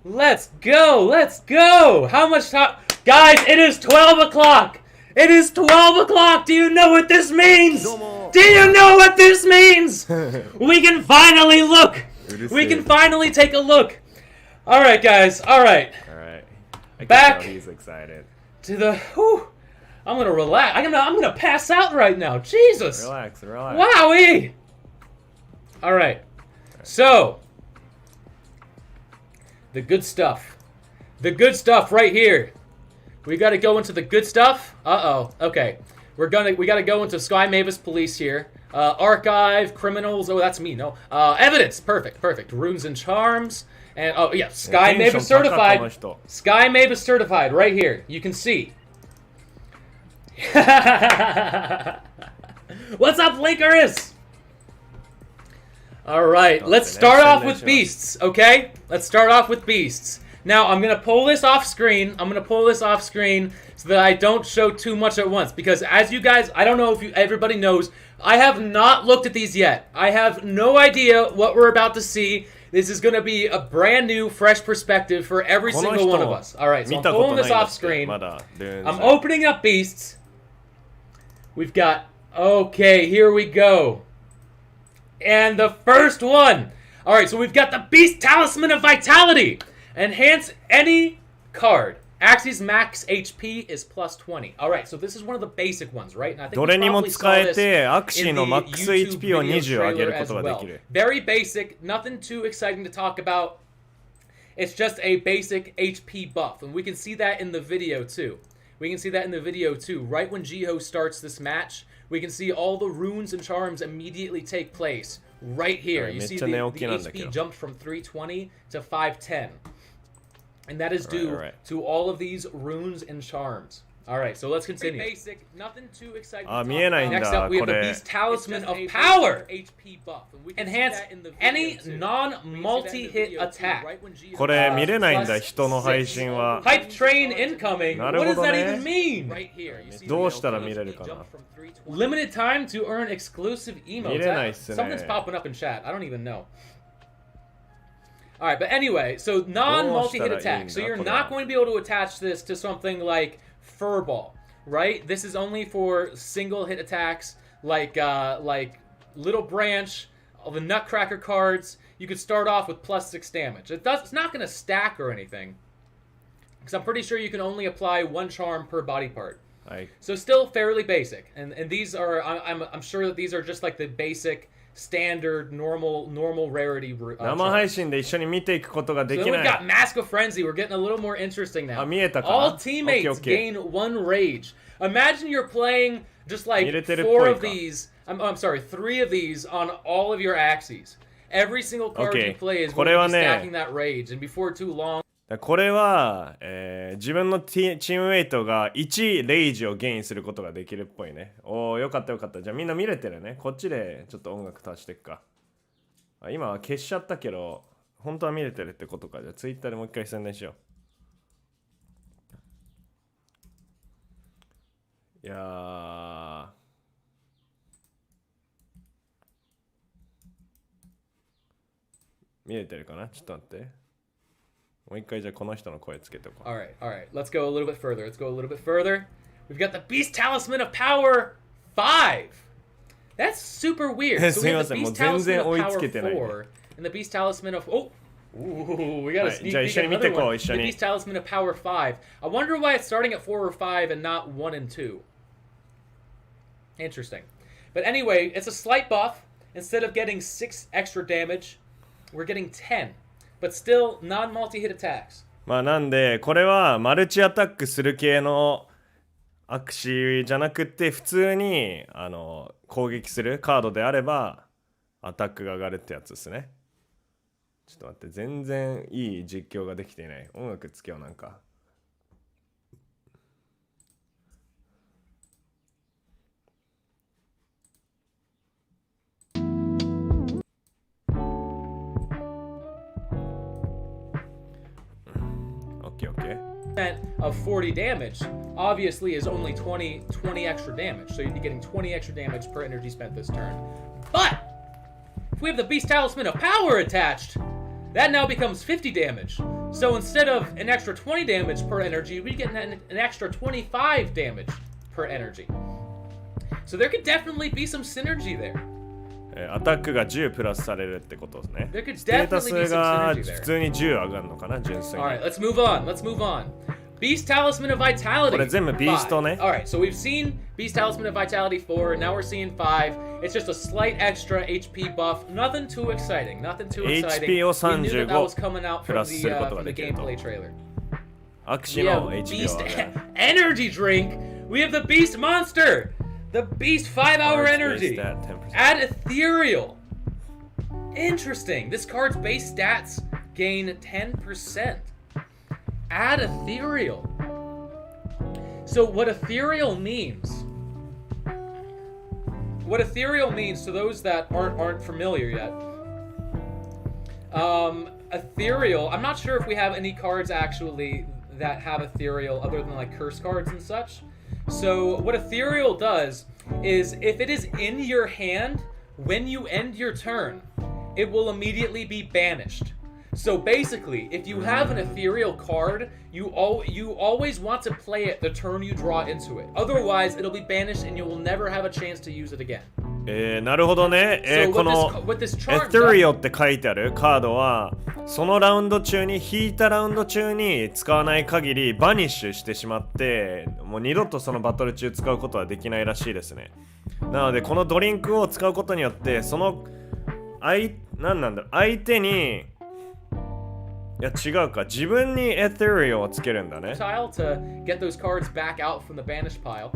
Let's go! Let's go! How much time? Guys, it is 12 o'clock! It is 12 o'clock! Do you know what this means? Do you know what this means? We can finally look! We can finally take a look! Alright, guys, alright. Alright. Back he's excited. To the... Whew, I'm gonna relax. I'm gonna pass out right now. Jesus! Relax. Wowee! Alright. So... The good stuff. The good stuff right here. We gotta go into the good stuff. Uh-oh. Okay. We gotta go into Sky Mavis Police here. Archive, criminals. Oh, that's me. No. Evidence. Perfect. Runes and charms. And, oh, yeah. Sky Mavis certified. Sky Mavis certified right here. You can see. What's up, Linkers? Alright, let's start off with beasts, okay? Let's start off with beasts. Now, I'm going to pull this off screen. So that I don't show too much at once. Because as you guys, I don't know if everybody knows, I have not looked at these yet. I have no idea what we're about to see. This is going to be a brand new, fresh perspective for every single one of us. Alright, so I'm pulling this off screen. I'm opening up beasts. We've got, okay, here we go. And the first one. Alright, so we've got the Beast Talisman of Vitality. Enhance any card. Axie's max HP is plus 20. Alright, so this is one of the basic ones, right? And I think どれにも使えて、Axieのマックス HP を20上げることができる。Very basic, nothing too exciting to talk about. It's just a basic HP buff. And we can see that in the video too. Right when Jiho starts this match, we can see all the runes and charms immediately take place right here. You see the HP jumped from 320 to 510. And that is due to all of these runes and charms. Alright, so let's continue. Basic, nothing too exciting. Next up, we have the Beast Talisman of Power. Enhance any non-multi-hit attack. これ見れないんだ、人の配信は。Hype train incoming. What does that even mean? どうしたら見れるかな。Limited time to earn exclusive emotes. 見れないっすね。Something's popping up in chat. I don't even know. Alright, but anyway, so non-multi-hit attack. So you're not going to be able to attach this to something like Furball, right? This is only for single hit attacks like Little Branch, all the Nutcracker cards. You could start off with plus 6 damage. It's not going to stack or anything, because I'm pretty sure you can only apply 1 charm per body part. So still fairly basic, and these are I'm sure that these are just like the basic standard normal rarity. 生配信で一緒に見ていくことができない。So we've got Mask of Frenzy. We're getting a little more interesting now. 見えたかな? All teammates gain 1 rage. Imagine you're playing just like 4 of these. I'm sorry, 3 of these on all of your Axies. Every single card you play is going to be stacking that rage, and before too long. これは、自分のチームメイトが1レイジをゲインすることができるっぽいね。おー、よかった。じゃあみんな見れてるね。こっちでちょっと音楽足していくか。今は消しちゃったけど、本当は見れてるってことか。じゃあツイッターでもう一回宣伝しよう。いやー。見れてるかな？ちょっと待って。もう一回じゃあこの人の声つけておこう。Alright. Let's go a little bit further. We've got the Beast Talisman of Power 5. That's super weird. So we have the Beast Talisman of Power 4 and the Beast Talisman of... Oh! Ooh, we got a sneak peek at another one. The Beast Talisman of Power 5. I wonder why it's starting at 4 or 5 and not 1 and 2. Interesting. But anyway, it's a slight buff. Instead of getting 6 extra damage, we're getting 10. But still non-multi-hit attacks. まあなんでこれはマルチアタックする系のアクシじゃなくて普通に攻撃するカードであればアタックが上がるってやつですね。ちょっと待って、全然いい実況ができていない。音楽つけようなんか。Okay. Of 40 damage obviously is only 20 extra damage, so you'd be getting 20 extra damage per energy spent this turn. But if we have the Beast Talisman of Power attached, that now becomes 50 damage. So instead of an extra 20 damage per energy, we get an extra 25 damage per energy. So there could definitely be some synergy there. アタックが10プラスされるってことですね。 There could ステータ definitely be ス some が synergy 普 there. 通に10上がるのかな、純粋に。 Alright, let's move on. Let's move on. Beast Talisman of Vitality. これ全部ビーストね。 Alright, so we've seen Beast Talisman of Vitality 4, now we're seeing 5. It's just a slight extra HP buff. Nothing too exciting. Nothing too exciting. HP を We knew that 35 was coming out プ from ラスすること the ができると。 gameplay trailer. アクシ We の have HP を Beast 上げる。 Energy Drink. We have the Beast Monster. The Beast 5-hour energy. Add Ethereal. Interesting. This card's base stats gain 10%. Add Ethereal. So what Ethereal means... What Ethereal means, to those that aren't familiar yet... Ethereal... I'm not sure if we have any cards, actually, that have Ethereal other than, like, curse cards and such. So what Ethereal does is, if it is in your hand, when you end your turn, it will immediately be banished. So basically, if you have an Ethereal card, you always want to play it the turn you draw into it. Otherwise, it'll be banished and you will never have a chance to use it again. なるほどね。So この what this エ charm テリオ does... って書いてあるカードはそのラウンド中に引いたラウンド中に使わない限りバニッシュしてしまってもう二度とそのバトル中使うことはできないらしいですね。なのでこのドリンクを使うことによってその相手にいや違うか自分にエテリオをつけるんだね。to get those cards back out from the banished pile.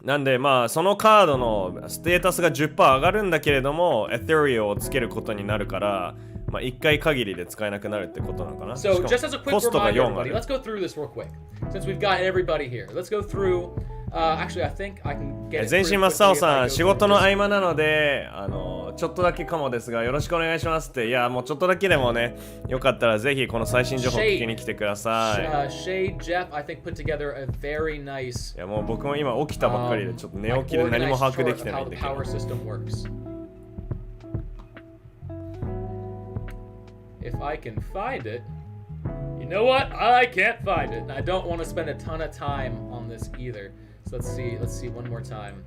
なんでまあそのカードのステータスが 10% 上がるんだけれどもエテリオをつけることになるからまあ1回限りで使えなくなるってことなのかな。 So just as a quick コストが reminder, 4あ everybody, る。 let's go through this real quick. Since we've got everybody here, let's go through. Actually, I think I can get it 全 pretty 身 quickly 真っ青 if I さ go ん、仕 through 事の this. 合間なので、ちょっとだけかもですが、よろしくお願いしますって、いや、もうちょっとだけでもね、よかったらぜひこの最新情報を聞きに来てください。Shade Jeff, I think, put together a very nice. いや、もう僕も今起きたばっかりで、ちょっと寝起きで何も把握できてないんだけど。Power system works. If I can find it. You know what? I can't find it. And I don't want to spend a ton of time on this either. So let's see one more time.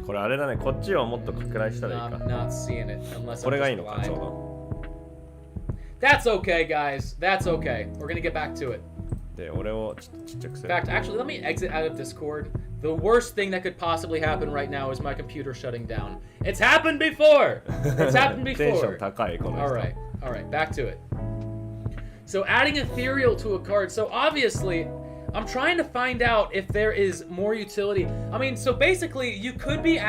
これあれだね、こっちをもっと拡大したらいい I'm か。 not seeing it unless これ I'm がいい just のか、ちょう blind. ど。That's okay, guys. That's okay. We're gonna get back to it. で、俺をちょっとちっちゃくす In る。 fact, actually, let me exit out of Discord. The worst thing that could possibly happen right now is my computer shutting down. It's happened before. It's happened テンション before. 高い、この人。 All right, back to it. So adding ethereal to a card. So obviously, I'm trying to find out if there is more utility. I mean, so basically, you could be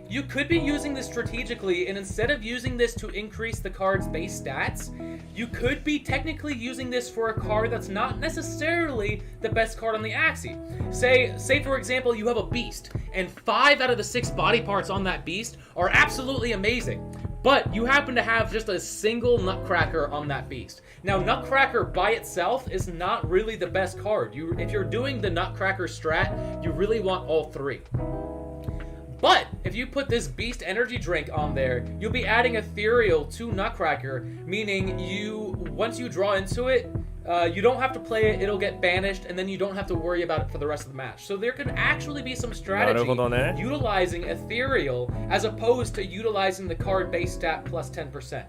you could be using this strategically, and instead of using this to increase the card's base stats, you could be technically using this for a card that's not necessarily the best card on the Axie. Say for example, you have a beast, and 5 out of the 6 body parts on that beast are absolutely amazing. But you happen to have just a single Nutcracker on that beast. Now, Nutcracker by itself is not really the best card. If you're doing the Nutcracker strat, you really want all 3. But if you put this Beast Energy Drink on there, you'll be adding Ethereal to Nutcracker, meaning once you draw into it, you don't have to play it, it'll get banished, and then you don't have to worry about it for the rest of the match. So there could actually be some strategy utilizing Ethereal as opposed to utilizing the card base stat plus 10%.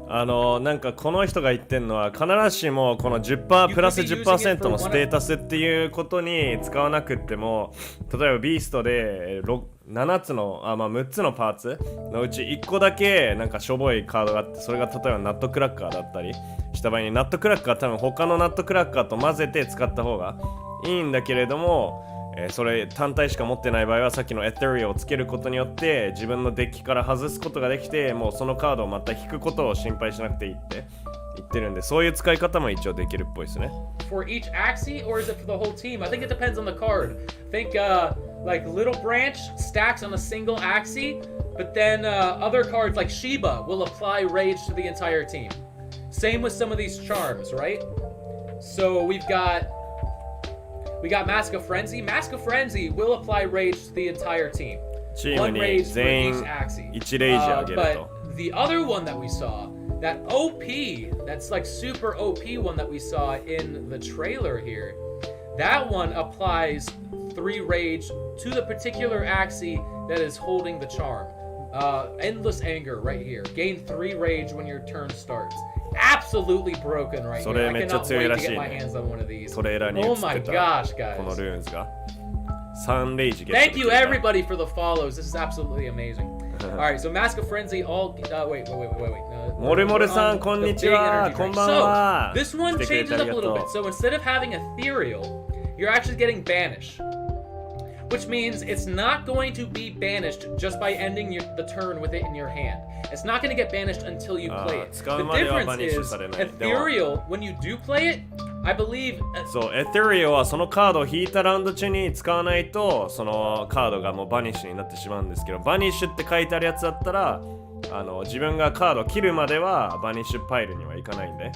なんかこの人が言ってんのは必ずしもこの 10% プラス 10% のステータスっていうことに使わなくっても例えばビーストで7つの6つのパーツのうち1個だけなんかしょぼいカードがあってそれが例えばナットクラッカーだったりした場合にナットクラッカーは多分他のナットクラッカーと混ぜて使った方がいいんだけれどもそれ単体しか持ってない場合はさっきのエテリアをつけることによって自分のデッキから外すことができてもうそのカードをまた引くことを心配しなくていいって言ってるんでそういう使い方も一応できるっぽいですね。For each Axie or is it for the whole team? I think it depends on the card. I think like Little Branch stacks on a single Axie, but then other cards like Shiba will apply Rage to the entire team. Same with some of these charms, right? So we've got Mask of Frenzy. Mask of Frenzy will apply Rage to the entire team. チームに全員1レイジあげると。But the other one that we saw, that OP, that's like super OP one that we saw in the trailer here, that one applies 3 rage to the particular Axie that is holding the charm. Endless anger right here. Gain 3 rage when your turn starts. Absolutely broken right here. I cannot wait to get my hands on one of these. Oh my gosh, guys. このルーンズが3レイジゲット。 Thank you everybody for the follows. This is absolutely amazing. Alright, so Mask of Frenzy, all. Wait. モルモルさん、こんにちは。こんばんは。 So, this one changes up a little bit. So instead of having Ethereal, you're actually getting Banish. Which means it's not going to be banished just by ending the turn with it in your hand. It's not going to get banished until you play it. The difference is, Ethereal, when you do play it, I believe... そう、Ethereal はそのカードを引いたラウンド中に使わないと、そのカードがもうバニッシュになってしまうんですけど、バニッシュって書いてあるやつだったら、自分がカードを切るまではバニッシュパイルにはいかないんで、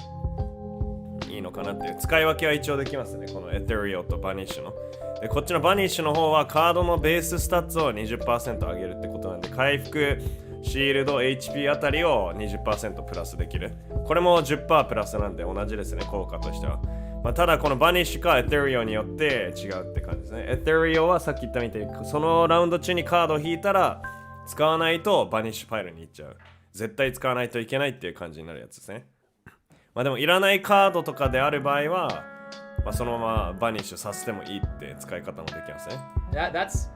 いいのかなっていう使い分けは一応できますね、この Ethereal とバニッシュの。でこっちのバニッシュの方はカードのベーススタッツを 20% 上げるってことなんで、回復、シールド、HP あたりを 20% プラスできる。これも 10% プラスなんで同じですね、効果としては。ただこのバニッシュかエテリオによって違うって感じですね。エテリオはさっき言ったみたいにそのラウンド中にカードを引いたら使わないとバニッシュファイルに行っちゃう。絶対使わないといけないっていう感じになるやつですね。でもいらないカードとかである場合は、そのままバニッシュさせてもいいって使い方もできますね。That's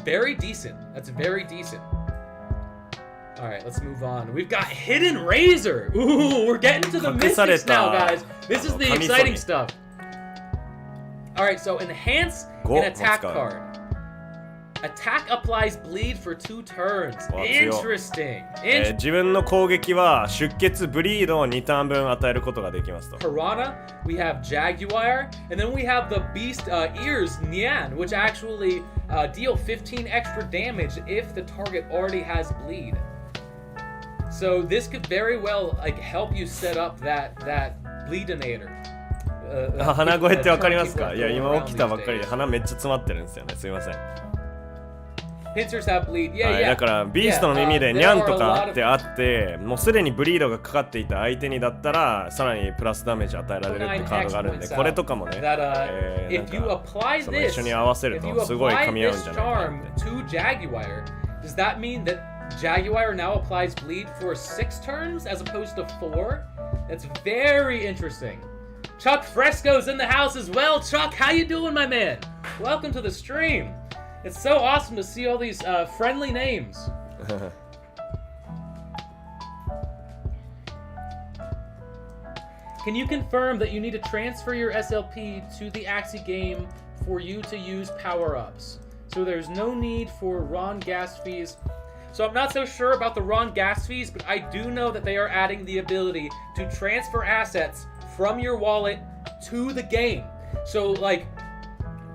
very decent. That's very decent. Alright, let's move on. We've got Hidden Razor! Ooh, we're getting to the mystics now, guys. This is the exciting stuff. Alright, so enhance an attack card. Attack applies bleed for 2 turns. Interesting. 自分の攻撃は出血ブリードを2ターン分与えることができますと。Piranha, we have Jaguar, and then we have the beast ears, Nian, which actually deal 15 extra damage if the target already has bleed. So this could very well help you set up that bleedinator. 鼻声ってわかりますか？いや、今起きたばっかりで鼻めっちゃ詰まってるんですよね。すいません。Pincers have bleed. Yeah, だからビーストの耳でニャンとかってあって、もうすでにブリードがかかっていた相手にだったらさらにプラスダメージ与えられるってカードがあるんで、これとかもね、その一緒に合わせるとすごい噛み合うんじゃないかなって。Does that mean that Jaguar now applies bleed for 6 turns as opposed to 4? That's very interesting. Chuck Fresco's in the house as well. Chuck, how you doing, my man? Welcome to the stream. It's so awesome to see all these friendly names. Can you confirm that you need to transfer your SLP to the Axie game for you to use power-ups? So there's no need for Ron gas fees. So I'm not so sure about the Ron gas fees, but I do know that they are adding the ability to transfer assets from your wallet to the game. So like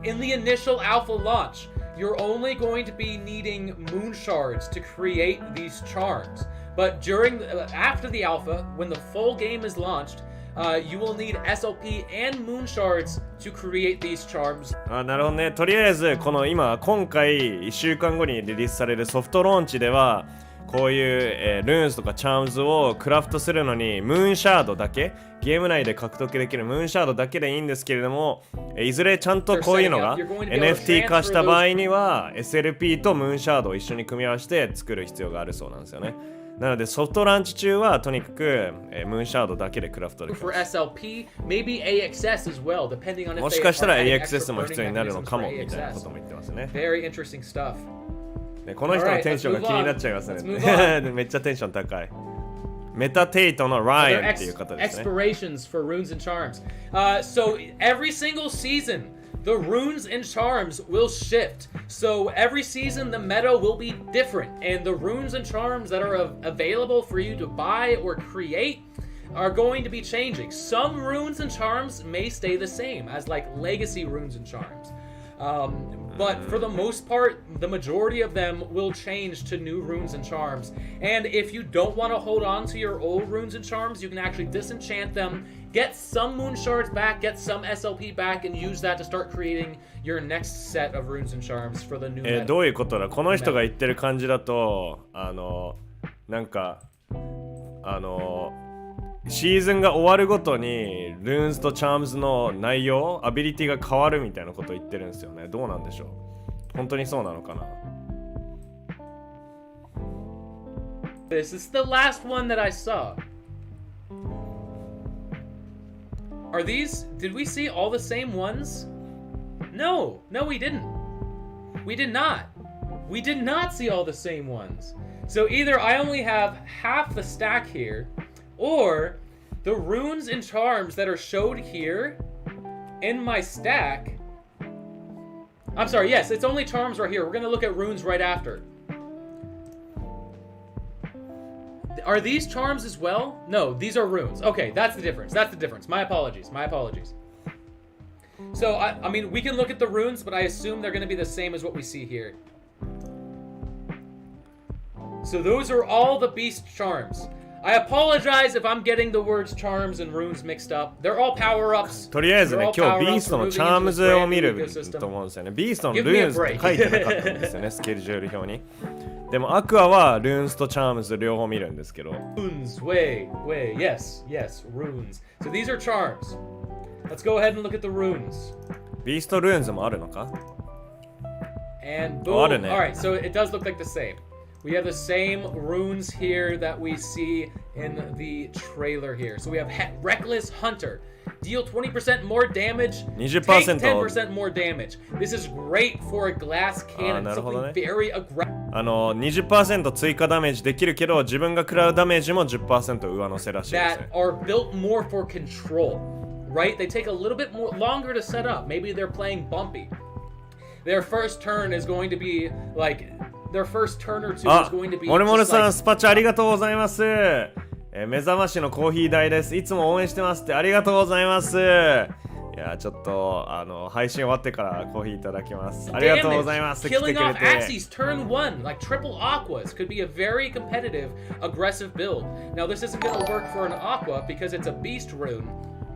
in the initial alpha launch, you're only going to be needing moon shards to create these charms. But after the alpha, when the full game is launched, you will need SLP and moon shards to create these charms. なるほどね。とりあえず今回1週間後にリリースされるソフトローンチではこういう、ルーンズとかチャームズをクラフトするのにムーンシャードだけ、ゲーム内で獲得できるムーンシャードだけでいいんですけれども、いずれちゃんとこういうのが NFT 化した場合には SLP とムーンシャードを一緒に組み合わせて作る必要があるそうなんですよね。なのでソフトランチ中はとにかく、ムーンシャードだけでクラフトできます。もしかしたら AXS も必要になるのかもみたいなことも言ってますね。この人のテンションが気になっちゃいますね。めっちゃテンション高い。メタテイトのライアンっていう方ですね。Expirations for runes and charms. So every single season, the runes and charms will shift. So every season, the meta will be different, and the runes and charms that are available for you to buy or create are going to be changing. Some runes and charms may stay the same as like legacy runes and charms. But for the most part, the majority of them will change to new runes and charms. And if you don't want to hold on to your old runes and charms, you can actually disenchant them, get some moon shards back, get some SLP back, and use that to start creating your next set of runes and charms for the new meta. どういうことだ？この人が言ってる感じだと、なんかシーズンが終わるごとにルーンズとチャームズの内容、アビリティが変わるみたいなことを言ってるんですよね。どうなんでしょう。本当にそうなのかな。This is the last one that I saw. Are these? Did we see all the same ones? No, we didn't. We did not. We did not see all the same ones. So either I only have half the stack here, or the runes and charms that are showed here in my stack. I'm sorry, yes, it's only charms right here. We're gonna look at runes right after. Are these charms as well? No, these are runes. Okay, that's the difference. That's the difference. My apologies. My apologies. So, I mean, we can look at the runes, but I assume they're going to be the same as what we see here. So those are all the beast charms. I apologize if I'm getting the words charms and runes mixed up. They're all power-ups. とりあえずね、今日ビーストのチャームズを見ると思うんですよね。ビーストのルーンズって書いてなかったんですよね、スケジュール表に。でもアクアはルーンズとチャームズ両方見るんですけど。Runes, yes, runes. So these are charms. Let's go ahead and look at the runes. ビーストルーンズもあるのか？ And boom. Alright, so it does look like the same. We have the same runes here that we see in the trailer here. So we have Reckless Hunter. Deal 20% more damage, take 10% more damage. This is great for a glass cannon. Something very aggressive. 20% 追加ダメージできるけど、自分が食らうダメージも 10% 上乗せらしいですね。That are built more for control, right? They take a little bit more longer to set up. Maybe they're playing bumpy. Their first turn is going to be like their first turn or two is going to be. モルモルさん、スパチャありがとうございます。目覚ましのコーヒー代です。いつも応援してますってありがとうございます。いや、ちょっと配信終わってからコーヒーいただきます。ありがとうございます。Killing off Axie's turn 1, like triple Aquas, could be a very competitive, aggressive build. Now this isn't going to work for an Aqua because it's a beast rune.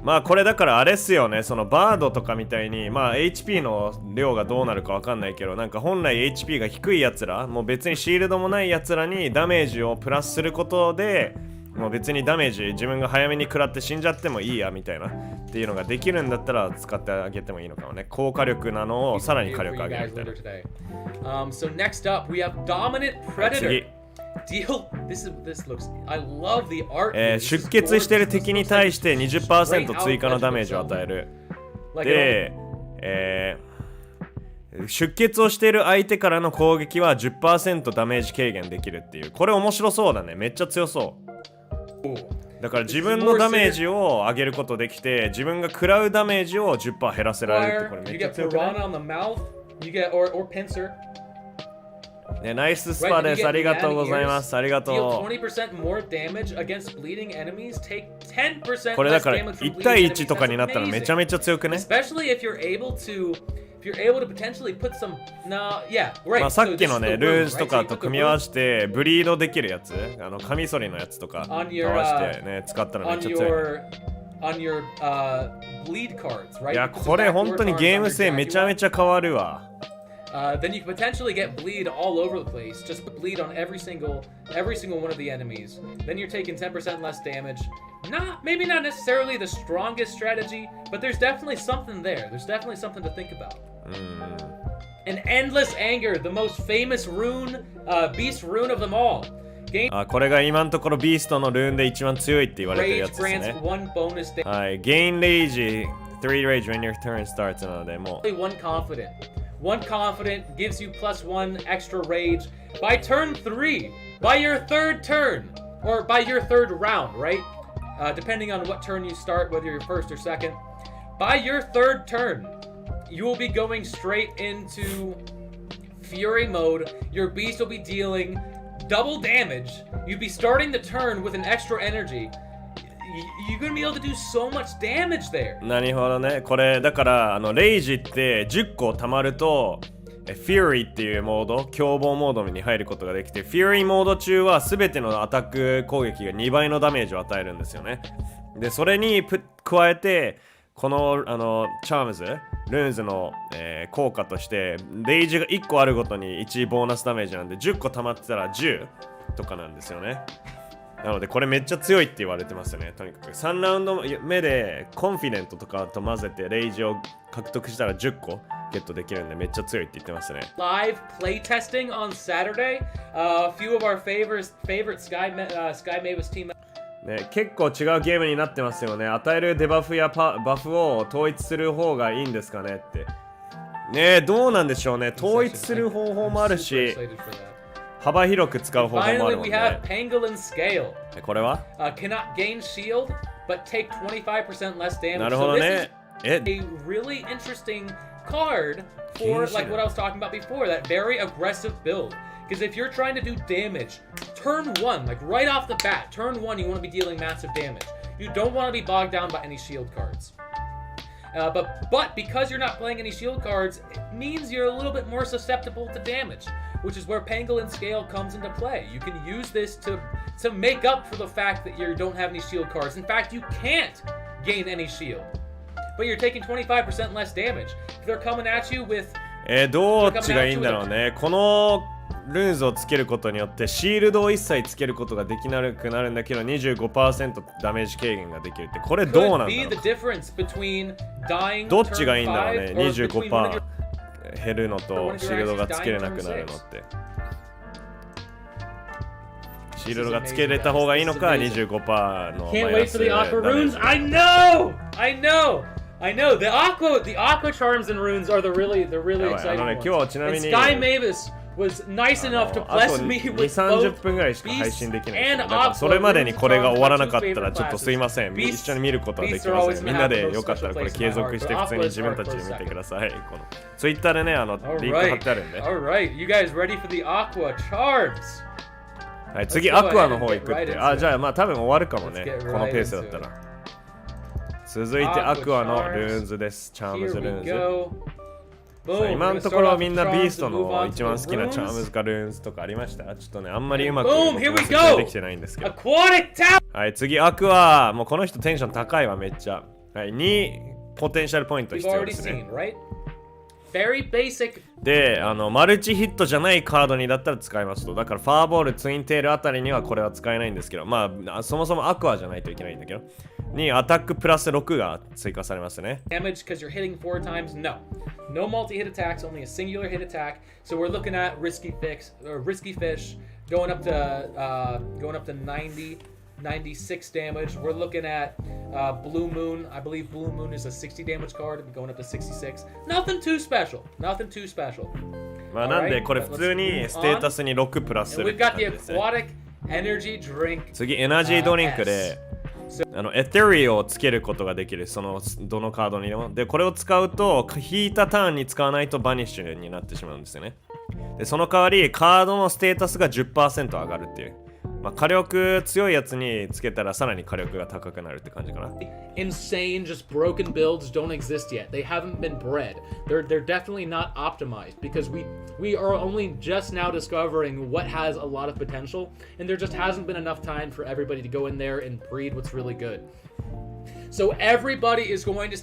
まあこれだからあれっすよね、そのバードとかみたいに、まあ HP の量がどうなるかわかんないけど、なんか本来 HP が低いやつら、もう別にシールドもないやつらにダメージをプラスすることで、もう別にダメージ自分が早めに食らって死んじゃってもいいやみたいなっていうのができるんだったら使ってあげてもいいのかもね。高火力なのをさらに火力上げるみたいな。So next up we have Dominant Predator. Deal. This looks. I love the art. 出血してる敵に対して 20% 追加のダメージを与える。で、出血をしている相手からの攻撃は 10% ダメージ軽減できるっていう。これ面白そうだね。めっちゃ強そう。だから自分のダメージを上げることできて、自分が食らうダメージを 10% 減らせられるってこれめっちゃ強くない？ね、ナイススパです。ありがとうございます。ありがとう。これだから1対1とかになったらめちゃめちゃ強くね。まあさっきのね、ルーズとかと組み合わせてブリードできるやつ、カミソリのやつとか合わせてね、使ったらめっちゃ強い。いや、これ本当にゲーム性めちゃめちゃ変わるわ。Then you can potentially get bleed all over the place. Just put bleed on every single one of the enemies. Then you're taking 10% less damage. Maybe not necessarily the strongest strategy, but there's definitely something there. There's definitely something to think about. An Endless Anger, the most famous rune, beast rune of them all. これが今のところビーストのルーンで一番強いって言われてるやつですね。はい、Gain Rage, 3 Rage when your turn starts なのでもう。One confident gives you +1 extra rage by turn 3, by your third turn, or by your third round, right? Depending on what turn you start, whether you're first or second. By your third turn, you will be going straight into Fury mode. Your beast will be dealing double damage. You'll be starting the turn with an extra energy.You're gonna be able to do so much damage there. なるほどね。これだからレイジって10個溜まるとFury っていうモード、凶暴モードに入ることができて、Fury モード中は全てのアタック攻撃が2倍のダメージを与えるんですよね。で、それに加えてこのチャームズ、ルーンズの、効果としてレイジが1個あるごとに1ボーナスダメージなんで10個溜まってたら10とかなんですよね。なのでこれめっちゃ強いって言われてますよね。とにかく3ラウンド目でコンフィデントとかと混ぜてレイジを獲得したら10個ゲットできるんでめっちゃ強いって言ってますね。Live playtesting on Saturday. A few of our favorite Sky Mavis team. ね、結構違うゲームになってますよね。与えるデバフやバフを統一する方がいいんですかねって。ね、どうなんでしょうね。統一する方法もあるし、幅広く使う方法もあるもんね。これは cannot gain shield, but take 25% less damage. なるほどね。A really interesting card for like what I was talking about before, that very aggressive build. Because if you're trying to do damage, turn 1, like right off the bat, turn 1 you want to be dealing massive damage. You don't want to be bogged down by any shield cards. But because you're not playing any shield cards, it means you're a little bit more susceptible to damage, which is where Pangolin Scale comes into play. You can use this to make up for the fact that you don't have any shield cards. In fact, you can't gain any shield, but you're taking 25% less damage. If they're coming at you with どっちがいいんだろうね。このルーンズをつけることによってシールドを一切つけることができなくなるんだけど 25% ダメージ軽減ができるって、これどうなんだろう。どっちがいいんだろうね。 25% 減るのとシールドがつけれなくなるのって、シールドがつけれた方がいいのか 25% のマイナスダメージ。I know the Aqua charms and runes are the really exciting ones. And Sky Mavis was nice enough to bless me with both 分ぐらいしか配信できない。 and だから Aqua. それまでにこれが終わらなかったらちょっとすいません。一緒に見ることはできません。みんなでよかったらこれ継続して普通に自分たちで見てください。この Twitter でね、リンク貼ってあるんで。Alright, you guys ready for the Aqua charms? はい、次アクアの方行くって。じゃあまあ多分終わるかもね。このペースだったら。続いてアクアのルーンズです。チャームズルーンズ。今のところみんなビーストの一番好きなチャームズかルーンズとかありました？ちょっとね、あんまりうまく説明できてないんですけど。はい、次アクア。もうこの人テンション高いわ、めっちゃ。はい、2ポテンシャルポイント必要ですね。で、マルチヒットじゃないカードにだったら使いますと。だからファーボール、ツインテールあたりにはこれは使えないんですけど、まあそもそもアクアじゃないといけないんだけど。にアタックプラス6が追加されますね。Damage because you're hitting 4 times? No. No multi-hit attacks, only a singular hit attack. So we're looking at risky fish going up to 90, 96 damage. We're looking at Blue Moon. I believe Blue Moon is a 60 damage card, going up to 66. Nothing too special. Nothing too special. まあなんでこれ普通にステータスに6プラスするって感じですね。次エナジードリンクでエテリオをつけることができる。そのどのカードにでも。でこれを使うと引いたターンに使わないとバニッシュになってしまうんですよね。でその代わりカードのステータスが 10% 上がるっていう。まあ、火力強いやつにつけたらさらに火力が高くなるって感じかな。Insane, just broken builds don't exist yet. They haven't been bred. They're definitely not optimized because we are only just now discovering what has a lot of potential, and there just hasn't been enough time for everybody to go in there and breed what's really good. So everybody is going to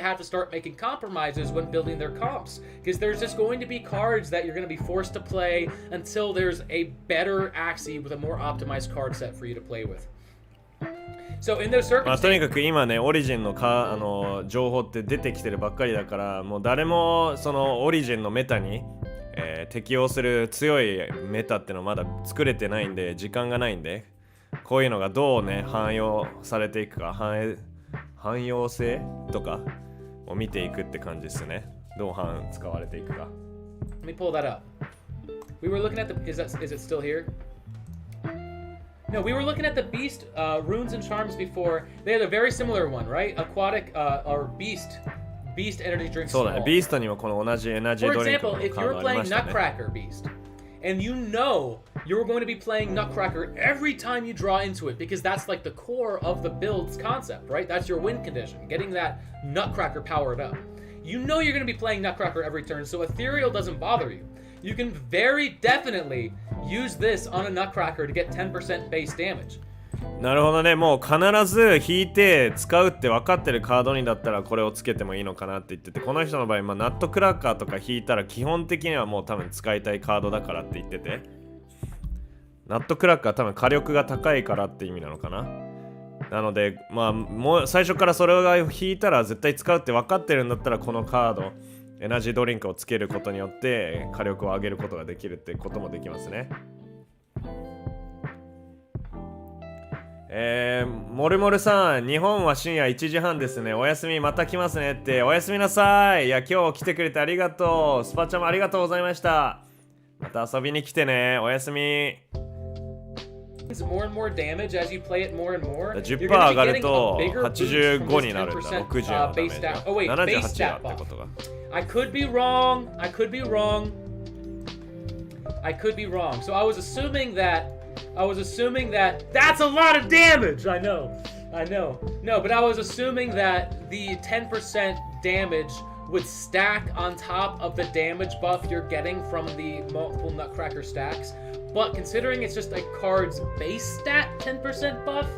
have to start making compromises when building their comps, because there's just going to be cards that you're going to be forced to play until there's a better Axie with a more optimized card set for you to play with. So in those circumstances, まあとにかく今ねオリジンの情報って出てきてるばっかりだから、もう誰もそのオリジンのメタに、適応する強いメタってのまだ作れてないんで、時間がないんで、こういうのがどうね汎用されていくか、汎用性とかを見ていくって感じですね。どう使われていくか。Let me pull that up. We were looking at the is it still here? No, we were looking at the beast runes and charms before. They had a very similar one, right? Aquatic or beast energy drink. そうだね。ビーストにもこの同じエナジードリンクのカードありましたね。 For example, if you're playing Nutcracker Beast and you know you're going to be playing Nutcracker every time you draw into it, because that's like the core of the build's concept, right? That's your win condition, getting that Nutcracker powered up. You know you're going to be playing Nutcracker every turn, so Ethereal doesn't bother you. You can very definitely use this on a Nutcracker to get 10% base damage. なるほどね。もう必ず引いて使うって分かってるカードにだったらこれをつけてもいいのかなって言ってて、この人の場合、ナットクラッカーとか引いたら基本的にはもう多分使いたいカードだからって言ってて、ナットクラックは多分火力が高いからって意味なのかな。なのでまあもう最初からそれを引いたら絶対使うって分かってるんだったら、このカードエナジードリンクをつけることによって火力を上げることができるってこともできますね。モルモルさん、日本は深夜1時半ですね。おやすみ、また来ますねって。おやすみなさい。いや、今日来てくれてありがとう。スパチャもありがとうございました。また遊びに来てね。おやすみ。more and more damage as you play it more and more. 10% 上がると85になるんだ。60のダメージが。78がってことが。I could be wrong. I could be wrong. I could be wrong. So I was assuming that that's a lot of damage. I know. No, but I was assuming that the 10% damage would stack on top of the damage buff you're getting from the multiple Nutcracker stacks. But considering it's just a card's base stat 10% buff,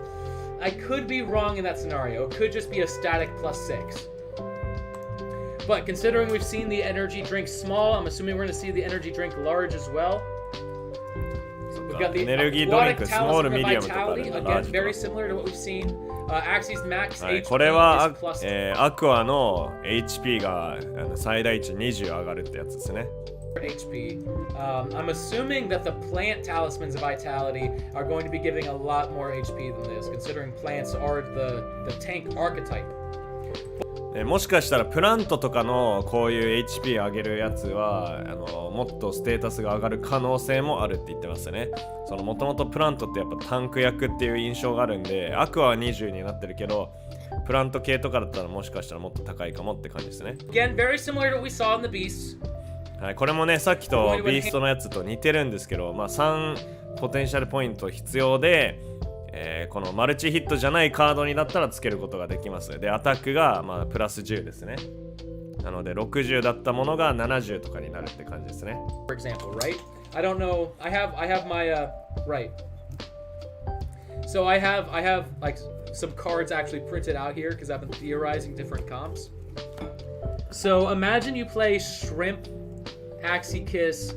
I could be wrong in that scenario. It could just be a static +6. But considering we've seen the energy drink small, I'm assuming we're going to see the energy drink large as well. We've got the Aquatic Talisman of Vitality, again, very similar to what we've seen. Axie's max HP これは is plus アクアの HP が最大値20上がるってやつですね。HP. I'm assuming that the plant talismans of vitality are going to be giving a lot more HP than this, considering plants are the tank archetype. もしかしたらプラントとかのこういう HP 上げるやつはもっとステータスが上がる可能性もあるって言ってますね。そのもともとプラントってやっぱタンク役っていう印象があるんで、アクアは20になってるけどプラント系とかだったらもしかしたらもっと高いかもって感じですね。Again, very similar to what we saw in the beasts. はい、これもねさっきとビーストのやつと似てるんですけど、まあ3ポテンシャルポイント必要で、このマルチヒットじゃないカードになったらつけることができます。でアタックがまあプラス10ですね。なので60だったものが70とかになるって感じですね。For example, right? I don't know. I have my right. So I have like some cards actually printed out here because I've been theorizing different comps. So imagine you play Shrimp, Axie Kiss,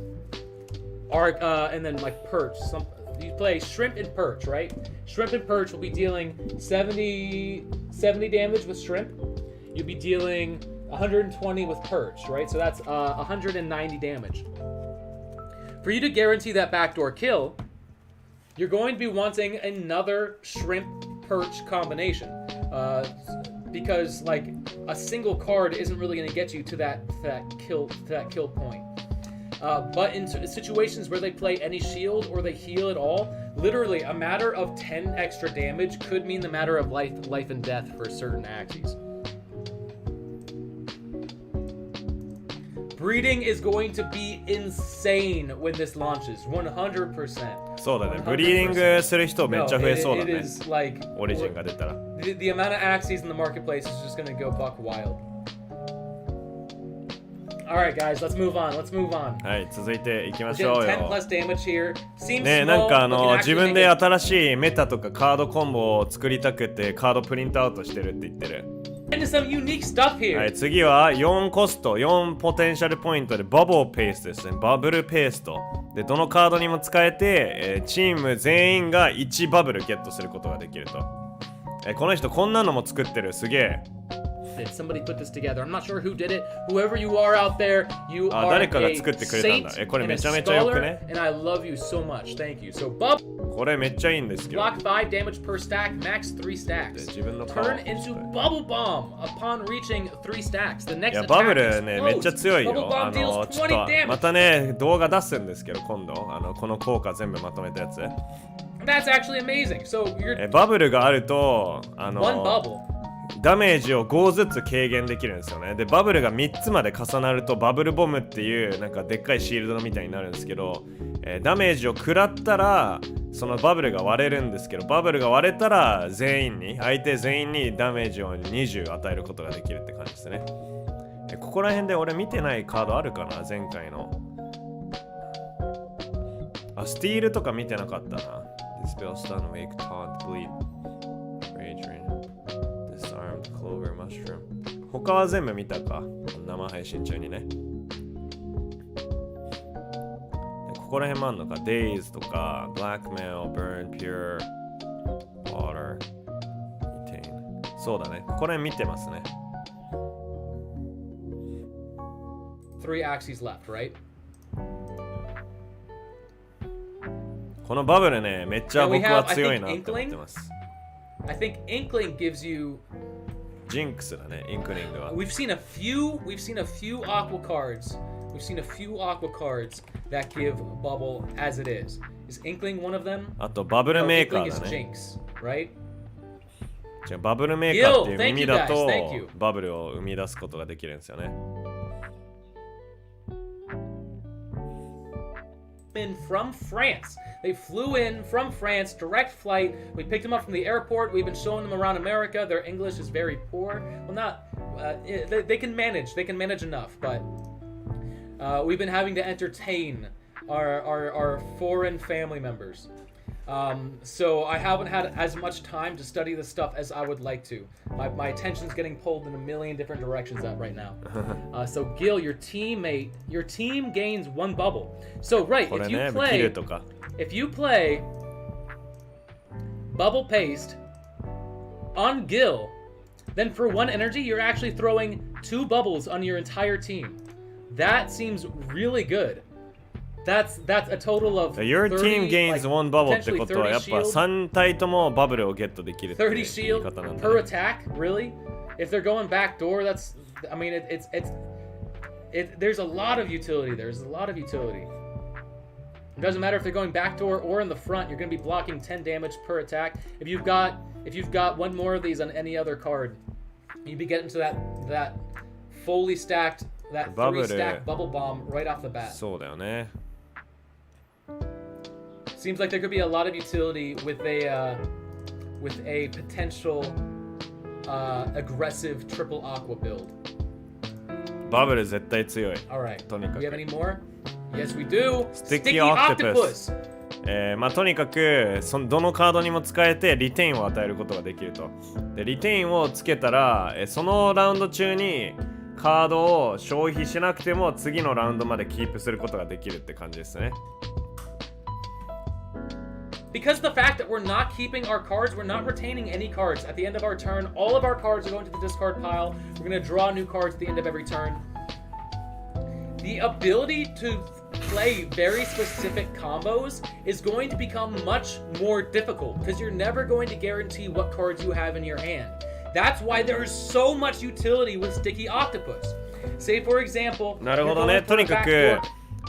and then like Perch. You play Shrimp and Perch, right? Shrimp and Perch will be dealing 70 damage with Shrimp. You'll be dealing 120 with Perch, right? So that's 190 damage. For you to guarantee that backdoor kill, you're going to be wanting another Shrimp Perch combination. Because like a single card isn't really going to get you to that kill point. But in situations where they play any shield or they heal at all, literally a matter of 10 extra damage could mean the matter of life and death for certain Axies. Breeding is going to be insane when this launches, 100%. そうだね、ブリーディングする人めっちゃ増えそうだね。like, オリジンが出たら。The amount of Axies in the marketplace is just going to go buck wild. Alright guys, let's move on. はい、続いていきましょうよ。10 plus damage here. Seems ね、 small, なんか but can 自 actually 分 make で it- 新しいメタとかカードコンボを作りたくてカードプリントアウトしてるって言ってる。into some unique stuff here. はい、次は4コスト、4ポテンシャルポイントでバブルペーストですね。バブルペースト。で、どのカードにも使えて、チーム全員が1バブルゲットすることができると。この人こんなのも作ってる。すげえ。Did somebody put this together? I'm not sure who did it. Whoever you are out there, you are 誰かが a 作ってくれたんだ。 saint これ and め a ちゃめちゃよく scholar, ね。 and I love you so much. Thank you. So, Bub, これめっちゃいいんですけど。 block 5 damage per stack, max 3 stacks. 自分の顔を Turn into Bubble Bomb upon reaching 3 stacks. The い next や attack バブルね、めっちゃ explodes. 強い Bubble よ。 Bomb ちょ deals っと20 damage. またね、動画出すんですけど、今度、この効果全部まとめたやつ。That's actually amazing. So, you're バブルがあると、one bubble. ダメージを5ずつ軽減できるんですよね。でバブルが3つまで重なるとバブルボムっていうなんかでっかいシールドみたいになるんですけど、ダメージを食らったらそのバブルが割れるんですけど、バブルが割れたら相手全員にダメージを20与えることができるって感じですね。ここら辺で俺見てないカードあるかな、前回の。スティールとか見てなかったな。Dispel Stun, Wake, Taunt, Bleed, Rage Rain、Disarmed, Clover, Mushroom。他は全部見たか、生配信中にね。ここら辺もあんのか。Days とか Blackmail, Burn, Pure, Water, Retain。そうだね。ここら辺見てますね。3 Axies left, right? このバブルね、めっちゃ僕は強いなって思ってます。I think Inkling gives you ジンクスだね、インクリングは。We've seen a few Aqua cards. We've seen a few Aqua cards that give bubble as it is. Is Inkling one of them? あとバブルメーカ Inkling ー is だね。 Jinx, right? じゃあバブルメーカーっていう Thank 耳 you だ guys, と thank you. バブルを生み出すことができるんですよね。In from France. They flew in from France, direct flight. We picked them up from the airport. We've been showing them around America. Their English is very poor. Well, not. They can manage. They can manage enough, but we've been having to entertain our foreign family members. So I haven't had as much time to study this stuff as I would like to. My attention's getting pulled in a million different directions right now. So Gil, your team gains 1 bubble. So right, これね、切るとか。if you play bubble paste on Gil, then for 1 energy, you're actually throwing 2 bubbles on your entire team. That seems really good. That's a total of Your 30, team gains like, 1 バブルってことはやっぱ shield, 3体ともバブルをゲットできるっていう言いshield 方なんだ per ね。 attack, really? If they're going back door, that's I mean there's a lot of utility. There's a lot of utility. It doesn't matter if they're going back door or in the front, you're going to be blocking 10 damage per attack. If you've got 1 more of these on any other card, you'd be getting to that fully stacked, that 3 stack bubble bomb right off the bat. そうだよね。Seems like there could be a lot of utility with a potential aggressive triple Aqua build. バブル絶対強い。All right. とにか Do we have く。 any more? Yes, we do. Sticky Octopus. まあとにかくどのカードにも使えてリテインを与えることができると。でリテインをつけたらそのラウンド中にカードを消費しなくても次のラウンドまでキープすることができるって感じですね。Because the fact that we're not keeping our cards, we're not retaining any cards at the end of our turn. All of our cards are going to the discard pile. We're going to draw new cards at the end of every turn. The ability to play very specific combos is going to become much more difficult because you're never going to guarantee what cards you have in your hand. That's why there is so much utility with Sticky Octopus. Say, for example, なるほどね。とにかく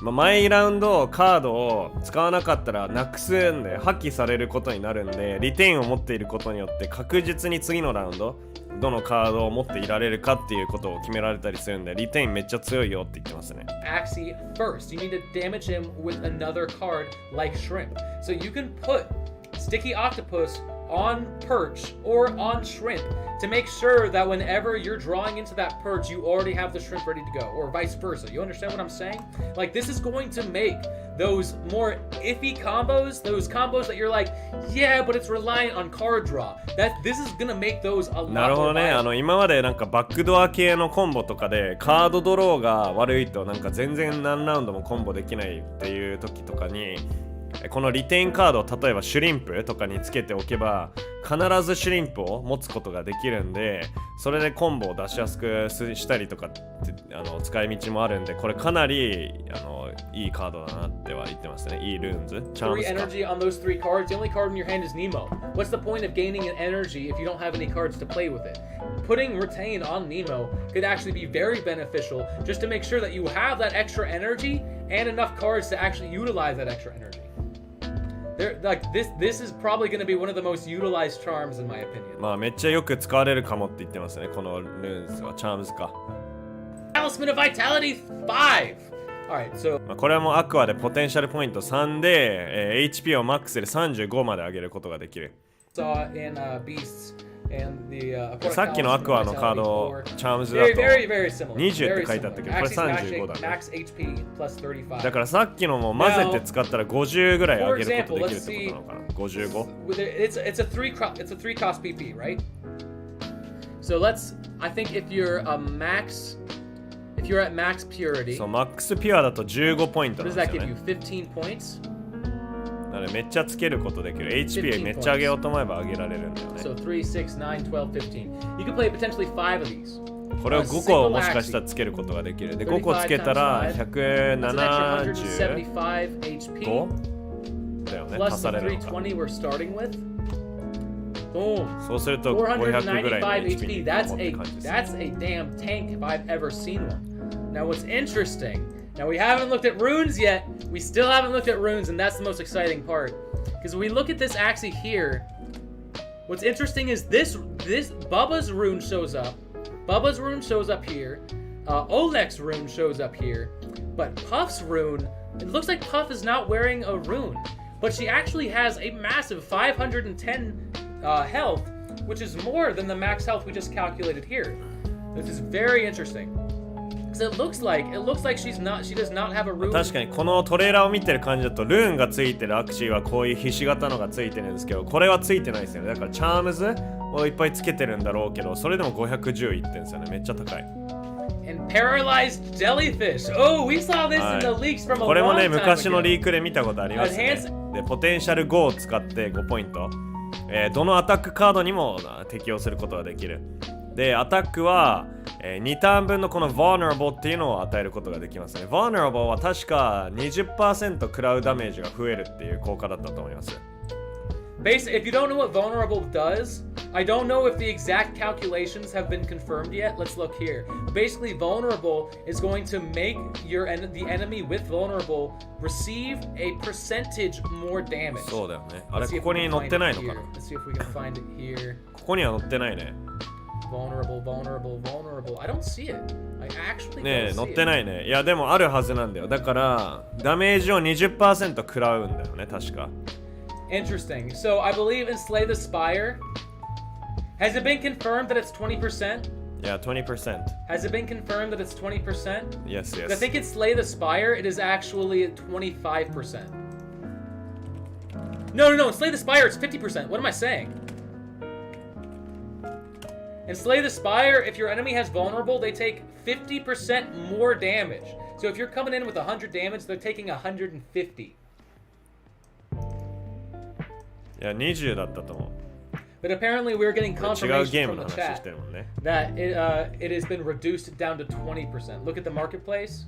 毎ラウンドカードを使わなかったらなくすんで破棄されることになるんで、リテインを持っていることによって確実に次のラウンドどのカードを持っていられるかっていうことを決められたりするんで、リテインめっちゃ強いよって言ってますね。Axie first. You need to damage him with another card like Shrimp. So you can put Sticky Octopus on Perch or on Shrimp to make sure that whenever you're drawing into that Perch, you already have the Shrimp ready to go, or vice versa. You understand what I'm saying? Like, this is going to make those more iffy combos, those combos that you're like, yeah, but it's reliant on card draw. This is gonna make those a lot more. なるほどね。今までなんかバックドア系のコンボとかでカードドローが悪いとなんか全然何ラウンドもコンボできないっていう時とかに、このリテインカードを例えばシュリンプとかにつけておけば必ずシュリンプを持つことができるんで、それでコンボを出しやすくしたりとかって使い道もあるんで、これかなりいいカードだなっては言ってますね。いいルーンズ。チャームスか。 3 energy on those 3 cards. The only card in your hand is Nemo. What's the point of gaining an energy if you don't have any cards to play with it? Putting retain on Nemo could actually be very beneficial just to make sure that you have that extra energy and enough cards to actually utilize that extra energy. This is probably going to be one of the most utilized charms in my opinion. まあめっちゃよく使われるかもって言ってますね。このルーンズはチャームズか。Talisman of Vitality 5. Alright, so これはもうアクアでポテンシャルポイント3で、HP をマックスで35まで上げることができる。saw in Beasts and the さっきのアクアのカードチャームズだと 20って書いてあったけど、これ35だね。 Max HP plus 35. だからさっきのも混ぜて使ったら50ぐらい上げることできるってことなのかな。55? It's a 3 cost PP, right? So I think if you're a max If you're at max purity, そう、マックスピュアだと15ポイント what なん does です that よ give ね。 you? 15 points? なのでめっちゃつけることできる。HP めっちゃ上げようと思えば上げられるんだよね。 So 3, 6, 9, 12, 15. You can play potentially 5 of these. これを5個もしかしたらつけることができる。で、5個つけたらThat's an extra 175 175 HP. だよね。 Plus 足さ the れるのか。 320 we're starting with. Boom. そうすると500ぐらいの 495 HP に HP. なる That's って a 感じですね。 that's a damn tank if I've ever seen one. Now what's interesting? Now we haven't looked at runes yet. We still haven't looked at runes, and that's the most exciting part. Because when we look at this Axie here, what's interesting is this Bubba's rune shows up. Bubba's rune shows up here. Oleg's rune shows up here. But Puff's rune, it looks like Puff is not wearing a rune. But she actually has a massive 510 health, which is more than the max health we just calculated here. This is very interesting. Because it looks like she does not have a rune. 確かにこのトレーラーを見てる感じだとルーンがついてるアクシーはこういうひし形のがついてるんですけど、これはついてないですよね。だからチャームズをいっぱいつけてるんだろうけど、それでも510いってんですよね。めっちゃ高い。And paralyzed jellyfish. Oh, we saw this in the leaks from a これも long ね、 time 昔の ago. リークで見たことありますね。で、ポテンシャル5を使って5ポイント。どのアタックカードにも適用することができる。で、アタックは、2ターン分のこの Vulnerable っていうのを与えることができますね。Vulnerable は確か 20% 食らうダメージが増えるっていう効果だったと思います。Basically, if you don't know what vulnerable does, I don't know if the exact calculations have been confirmed yet. Let's look here. Basically, vulnerable is going to make the enemy with vulnerable receive a percentage more damage. そうだよね。あれ、 Let's see こ if こ we に can 載っ find てない it のか here. な。 Let's see if we can find it here. ここには載ってないね。Vulnerable. I don't see it. I actually ねえ、 don't 載 see ってないね。いや、でもあるはずなんだよ。だから、ダメージを 20% 食らうんだよね、確か。Interesting. So I believe in Slay the Spire. Has it been confirmed that it's 20%? Yeah, 20%. Has it been confirmed that it's 20%? Yes, I yes. think in Slay the Spire, it is actually at 25%. No. In Slay the Spire, it's 50%. What am I saying? In Slay the Spire, if your enemy has vulnerable, they take 50% more damage. So if you're coming in with 100 damage, they're taking 150. いや、20だったと思う。 But apparently we're getting 違うゲー confirmation ム from の the 話し chat てるもんね。 that it has been reduced down to 20%. Look at the marketplace.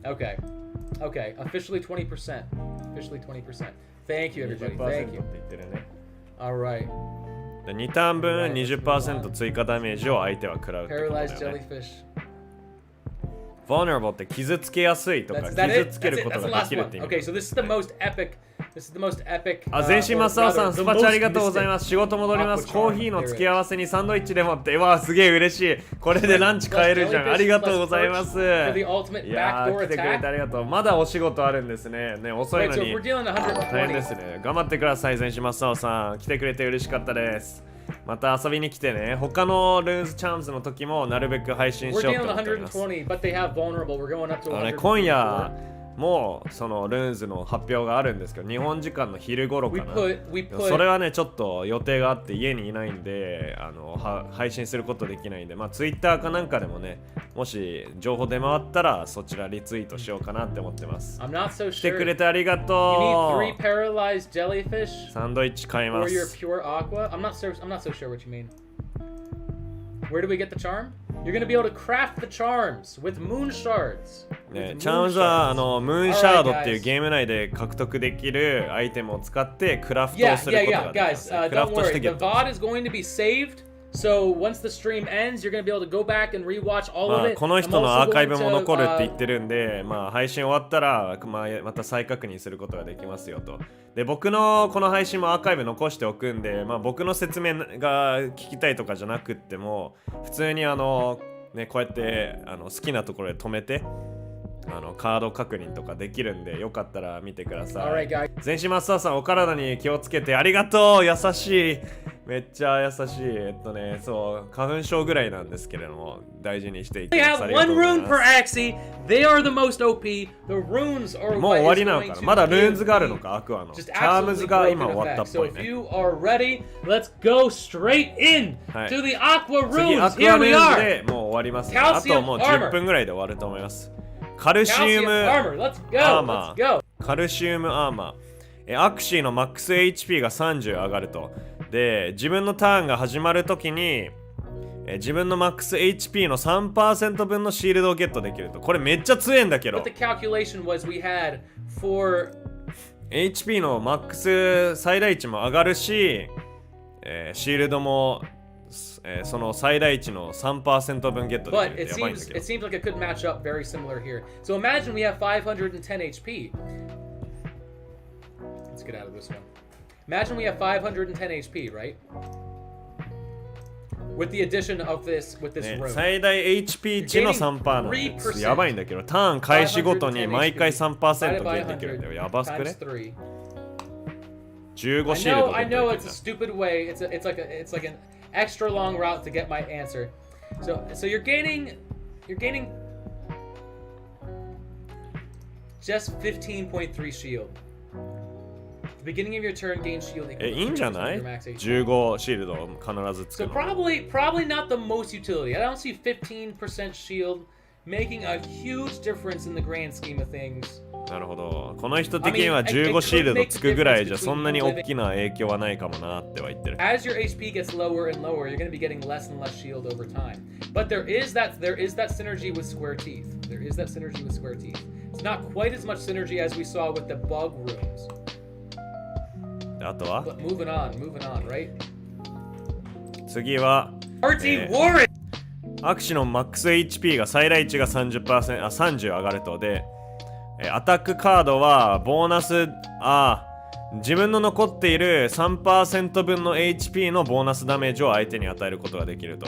Okay. Officially 20%. Officially 20%. Thank you, everybody. Thank 20% っ you. て言ってるね。 All right. で2ターン分 20% 追加ダメージを相手は食らうってことだ Paralyzed よね。 jellyfish. Vulnerable って傷つけやすいとか That's that 傷 it? つけ That's る it. こと That's the がで last きるっ one. て意味。 Okay, so this is the most epic. This is the most epic. あ、全身マスターさん、スパチャありがとうございます。仕事戻ります。 Aqua コーヒーの付け合わせにサンドイッチでもって、わあ、すげえ嬉しい。これでランチ買えるじゃん。ありがとうございます。い For the ultimate やー、 backdoor 来てくれて attack. ありがとう。まだお仕事あるんですね。ね、遅い Wait, の so に if we're dealing 大変で 120. すね。頑張ってください、全身マスターさん。来てくれて嬉しかったです。また遊びに来てね。他のルーンズチャームズの時もなるべく配信し We're ようと dealing 思っております。 120, but they have vulnerable. We're going up to 100. 今夜もそのルーンズの発表があるんですけど、日本時間の昼頃かな。 We それ put はね、ちょっと予定があって家にいないんで配信することできないんで、まあ Twitter かなんかでもね、もし情報出回ったらそちらリツイートしようかなって思ってます。 I'm not so 来て sure. くれてありが You と need 3 paralyzed jellyfish う。サンドイッチ買いま or your す。 pure aqua. I'm not so sure what you mean. Where do we get the charm? You're gonna be able to craft the charms with moon shards. ね With チャー moon ムズは shards. ムーンシャードっていう Alright, guys. ゲーム内で獲得できるアイテムを使ってクラフトを Yeah, する yeah, こと yeah, ができま guys. す、ね。クラフ Don't トして worry. ゲ The ット。 VOD is going to be saved. So once the stream ends, you're gonna be able to go back and rewatch all ま of あ it. この I'm 人の also アーカイブ going も to, 残るって言ってるんで、まあ配信終わったら、また再確認することができますよと。で、僕のこの配信もアーカイブ残しておくんで、まあ僕の説明が聞きたいとかじゃなくっても、普通にね、こうやって好きなところで止めてカード確認とかできるんで、よかったら見てください。 Alright, guys. 全身マスターさん、お体に気をつけてありがとう。優しいめっちゃ優しい。そう、花粉症ぐらいなんですけれども、大事にしていき They ます。 have ありがと one うござい rune ま per す。 Axie. They are the most OP. The runes are もう what 終わ is りなの going かな。 to まだルーンズ give があるの the か、アクアの。チ just ャームズ absolutely が broken 今終わったっ effect. ぽ So い if ね。 you are ready, let's go straight in はい to the Aqua 次、ア runes. クア Here ル we ーンズ are. でもう終わりますね。あ Calcium ともう armor 10分ぐらいで終わると思います。カルシウ Calcium ム armor. Let's アー go. マ Let's ー。go. カルシウムアーマー。アクシーのマックス HP が30上がると。で、自分のターンが始まるときに、自分のマックス HP の 3% 分のシールドをゲットできると。これめっちゃ強いんだけど。 What the calculation was we had for HP のマックス最大値も上がるし、シールドも、その最大値の 3% 分ゲットでき But るって it やばいんだ seems けど。 it seems like it could match up very similar here. So imagine we have 510 HP. Let's get out of this one. Imagine we have 510 HP, right? With the addition of this with this ね rune. 最大 HP 値の 3% なんで3%やばいんだけど、ターン開始ごとに毎回 3% ゲットできるんだよ。やばすく times ね 3. 15シールド I ゲッ know トで it's き a る stupid way. It's like an extra long route to get my answer. So you're gaining just 15.3 shield. The beginning of your turn gain shield equal いいんじゃ to ない your max HP. 15シールドを必ずつ So くの。 probably not the most utility. I don't see 15% shield making a huge difference in the grand scheme of things. なるほど。この人的には15シールドつくぐらいじゃそんなに大きな影響はないかもなっては言ってる。 As your HP gets lower and lower, you're going to be getting less and less shield over time. But there is that synergy with square teeth. There is that synergy with square teeth. It's not quite as much synergy as we saw with the bug runes. あとは But moving on, right? 次は RT Warren! アクシのマックス HP が最大値が 30% 上がるとで、アタックカードはボーナス自分の残っている 3% 分の HP のボーナスダメージを相手に与えることができると。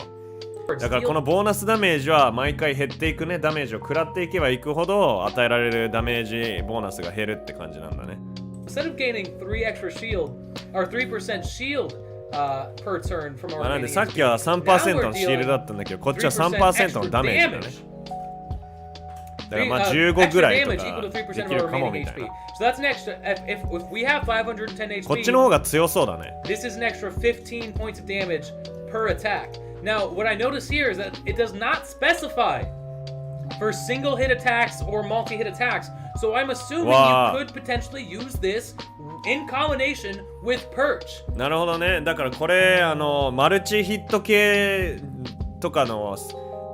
だからこのボーナスダメージは毎回減っていくね。ダメージを食らっていけばいくほど与えられるダメージボーナスが減るって感じなんだね。Instead of gaining 3 extra shield, or 3% shield per turn from our なんで remaining さっきは HP, 3% now の we're シールドだったんだけど、こっちは 3% のダメージだね。だからまあ15ぐらいとかできるかもみたいな。 So that's an extra. If we have 510こっち HP, の方が強そうだね。 this is an extra 15 points of damage per attack. Now, what I notice here is that it does not specify for single hit attacks or multi hit attacks. So I'm assuming Wow. you could potentially use this in combination with Perch. なるほどね。だからこれマルチヒット系とかの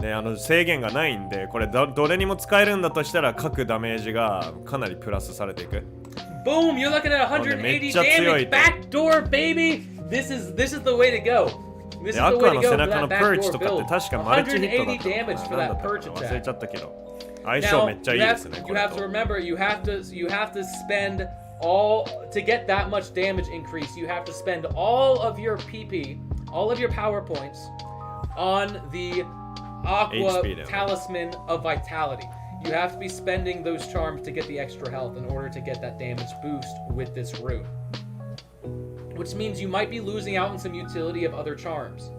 ね、制限がないんで、これどれにも使えるんだとしたら各ダメージがかなりプラスされていく。 Boom! You're looking at 180 damage. Backdoor, baby. This is the way to go. This is ア the クア way の to 背 go for 中の that パーチ backdoor とかって build. 確かマルチヒットだっ180た damage の for かな。 that なんだ Perch ったか忘れ attack. ちゃったけど、相性 Now めっちゃいい you で have, すね。 you これ have to と remember you have to spend all to get that much damage increase. You have to spend all of your PP, all of your power points on the Aqua HP だよね。 Talisman of Vitality. You have to be spending those charms to get the extra health in order to get that damage boost with this rune. Which means you might be losing out on some utility of other charms.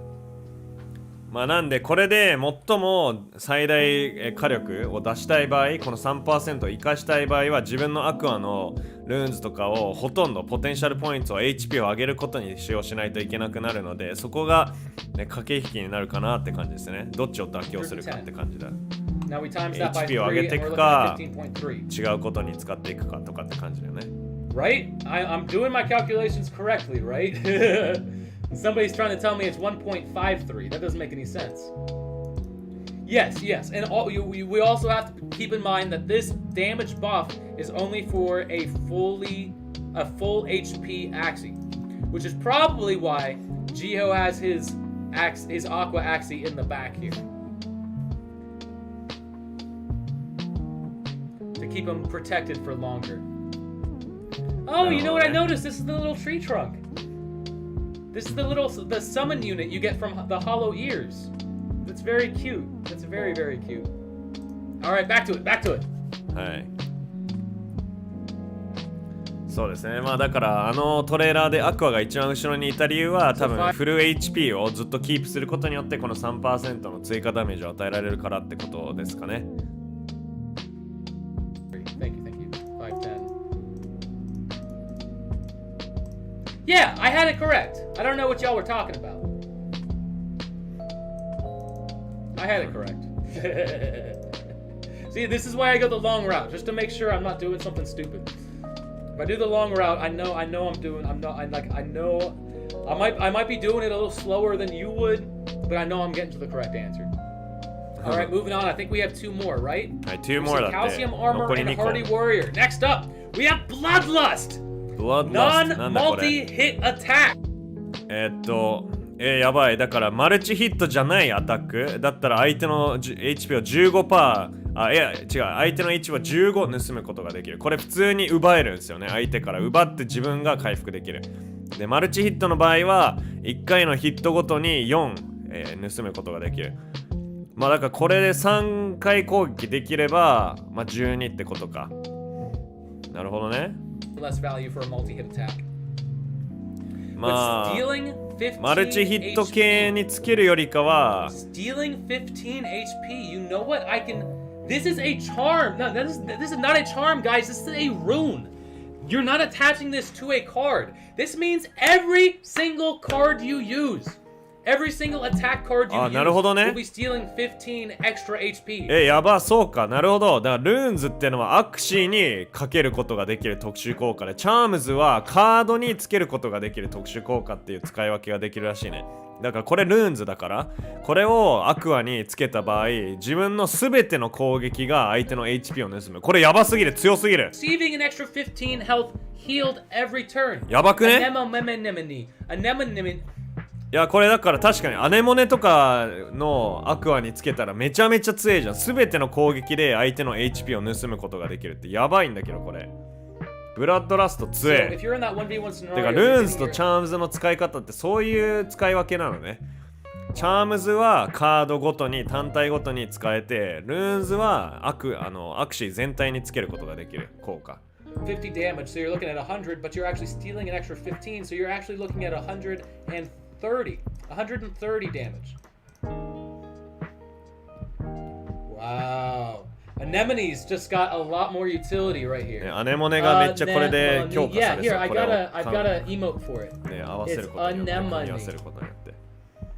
まあなんでこれで最も最大火力を出したい場合、この 3% を生かしたい場合は自分のアクアのルーンズとかをほとんどポテンシャルポイントを HP を上げることに使用しないといけなくなるので、そこが、ね、駆け引きになるかなって感じですね。どっちを妥協するかって感じだ。 Now we times that by 3 HP を上げてい and we're く looking か at 15.3. 違うことに使っていくかとかって感じだよね。 Right? I'm doing my calculations correctly, right? Somebody's trying to tell me it's 1.53. That doesn't make any sense. Yes, and we also have to keep in mind that this damage buff is only for a full HP Axie, which is probably why Jiho has his Aqua Axie in the back here. To keep him protected for longer. Oh, you know what I noticed? This is the little tree trunk. This is the summon unit you get from the hollow ears. That's very cute. That's very, very cute. All right, back to it. はい。そうですね。まあだからあのトレーラーでアクアが一番後ろにいた理由は多分フル HP をずっとキープすることによってこの 3% の追加ダメージを与えられるからってことですかね。Thank you, thank you. 510. Yeah, I had it correct. I don't know what y'all were talking about. I had it correct. See, this is why I go the long route, just to make sure I'm not doing something stupid. If I do the long route, I know I know I might be doing it a little slower than you would, but I know I'm getting to the correct answer. All right, moving on. I think we have two more, right? はい、2 more だって。 Calcium armor 残り and 2個。 hardy warrior. Next up, we have bloodlust. Bloodlust なんだこれ。 Non-multi-hit attack. やばい。だからマルチヒットじゃないアタックだったら相手の HP を 15%、いや違う、相手の HP を15盗むことができる。これ普通に奪えるんですよね。相手から奪って自分が回復できる。で、マルチヒットの場合は1回のヒットごとに4、盗むことができる。まあだからこれで3回攻撃できれば、まあ12ってことか。なるほどね。Less value for a multi-hit attack. まあ But stealing 15マルチヒット系につけるよりかは Stealing 15 HP. You know what? I can. This is a charm. No, this is not a charm, guys. This is a rune. You're not attaching this to a card. This means every single card you use, every single attack card you use なるほどね。 will be stealing 15 extra HP. やばそうか。なるほど。だからルーンズってのはアクシーにかけることができる特殊効果で、チャームズはカードにつけることができる特殊効果っていう使い分けができるらしいね。だからこれルーンズだから、これをアクアにつけた場合、自分の全ての攻撃が相手の HP を盗む。これやばすぎる。強すぎる。 Receiving an extra 15 health healed every turn. やばくね。Anemone. いやこれだから確かにアネモネとかのアクアにつけたらめちゃめちゃ強いじゃん。全ての攻撃で相手の HP を盗むことができるってやばいんだけどこれ。ブラッドラスト強い。So if you're in that 1v1 scenario, てかルーンズとチャームズの使い方ってそういう使い分けなのね。チャームズはカードごとに単体ごとに使えて、ルーンズはアクシー全体につけることができる効果。50 damage, so you're looking at 100, but you're actually stealing an extra 15, so you're actually looking at 130 damage. Wow. Anemones just got a lot more utility right here. アネモネがめっちゃこれで強化され Yeah, そう。 here, I've got an emote for it. ね、合わせることによって It's 組み合わせることによって。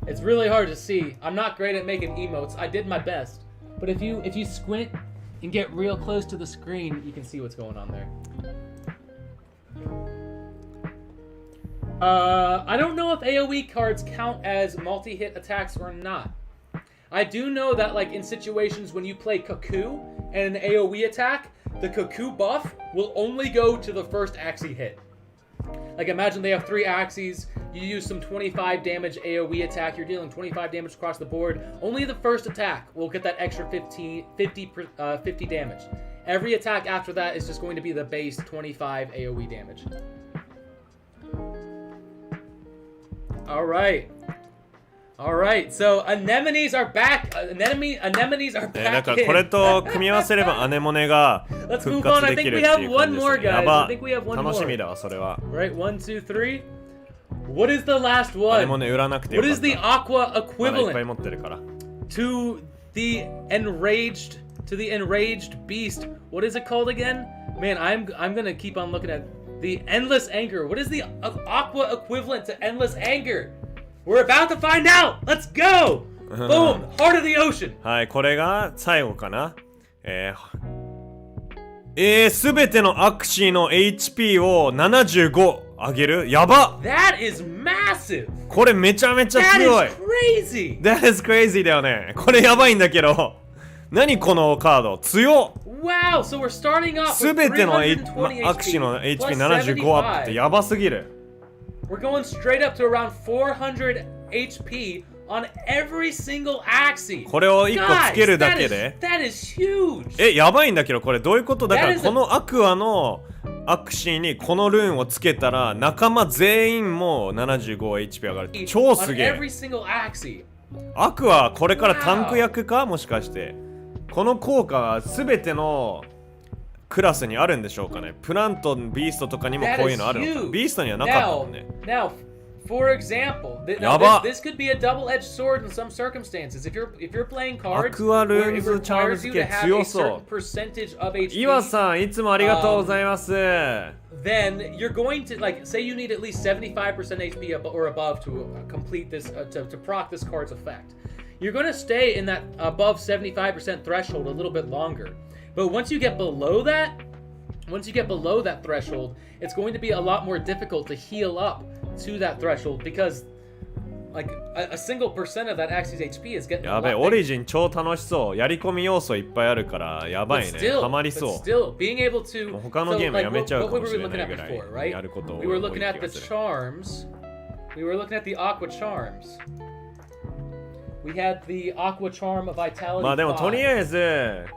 It's really hard to see. I'm not great at making emotes. I did my best. But if you squint and get real close to the screen, you can see what's going on there. I don't know if AoE cards count as multi-hit attacks or not. I do know that like in situations when you play Cuckoo and an AoE attack, the Cuckoo buff will only go to the first Axie hit. Like imagine they have 3 Axies, you use some 25 damage AoE attack, you're dealing 25 damage across the board. Only the first attack will get that extra 50 damage. Every attack after that is just going to be the base 25 AoE damage. Alright, so anemones are back. Anemones are だ back からこれ in. と組み合わせればアネモネが Let's 復 move on. 活 I でき think る we って have いう one 感じです more, ね。や guys. ば I think we have one 楽し more. みだわそれは。 Right, 1, 2, 3. What is the last アネモ one? ネ売らなくてよ What か is った。 the Aqua まだいっぱい equivalent 持ってるから。 to the enraged beast? What is it called again? Man, I'm gonna keep on looking at the endless anger. What is the Aqua equivalent to endless anger? We're about to find out. Let's go. Boom, heart of the ocean. はい、これが最後かな。すべてのアクシーの HP を75上げる。やば。 That is massive. これめちゃめちゃ That 強い。 is crazy. That is crazy だよね。これやばいんだけど。何このカード強っ。 Wow, so we're starting off す with べての、 320アクシーの HP HP75 アップってやばすぎる。 We're going straight up to around 400 HP on every single Axie. これを1個つけるだけ Guys, で。 that is huge. やばいんだけど、これどういうことだか That ら is a- このアクアのアクシーにこのルーンをつけたら仲間全員も 75HP 上がる。超す On げ every え。 single Axie. アクアこれからタンク役かもしかして。この効果は全てのクラスにあるんでしょうかね。プラント、ビーストとかにもこういうのあるのか。ビーストにはなかったもんね。Now, for example, this could be a double-edged sword in some circumstances. If you're playing cards, アクアルーン it ズチャーム requires 付 you け to have 強 a そう certain percentage of HP. 岩さんいつもありがとうございます。Then you're going to like say you need at least 75% HP or above to complete this to proc this card's effect. You're going to stay in that above 75% threshold a little bit longer. But once you get below that threshold, it's going to be a lot more difficult to heal up to that threshold because like a single percent of that Axie's HP is getting やべえ、オリジン超楽しそう。やり込み要素いっぱいあるからやばいね。ハマりそう。Still, being able to 他のゲームやめちゃうかもしれないぐらい right? やることを We were looking at the charms. We were looking at the Aqua charms. We had the Aqua charm of Vitality. まあでもとりあえず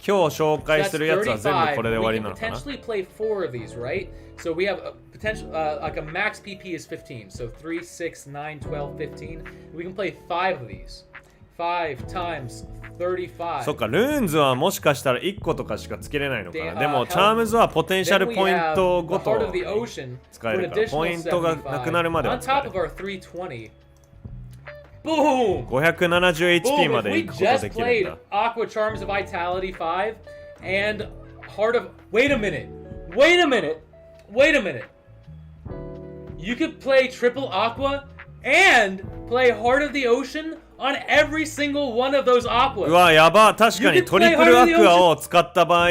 今日紹介するやつは全部これで終わりなのかな。We can potentially play 4 of these, right? So we have a potential, like a max PP is 15. So 3, 6, 9, 12, 15. We can play 5 of these. 5 times 35. そっか、ルーンズはもしかしたら1個とかしかつけれないのかな。でもチャームズはポテンシャルポイントごと使えるから、ポイントがなくなるまでは使える。Boom! 570 HP までいくことできるんだ。Aqua Charms of Vitality 5 and Heart of... Wait a minute! Wait a minute! Wait a minute! You could play triple Aqua and play Heart of the Ocean on every single one of those Aquas. うわ、やば。確かにトリプルアクアを使った場合、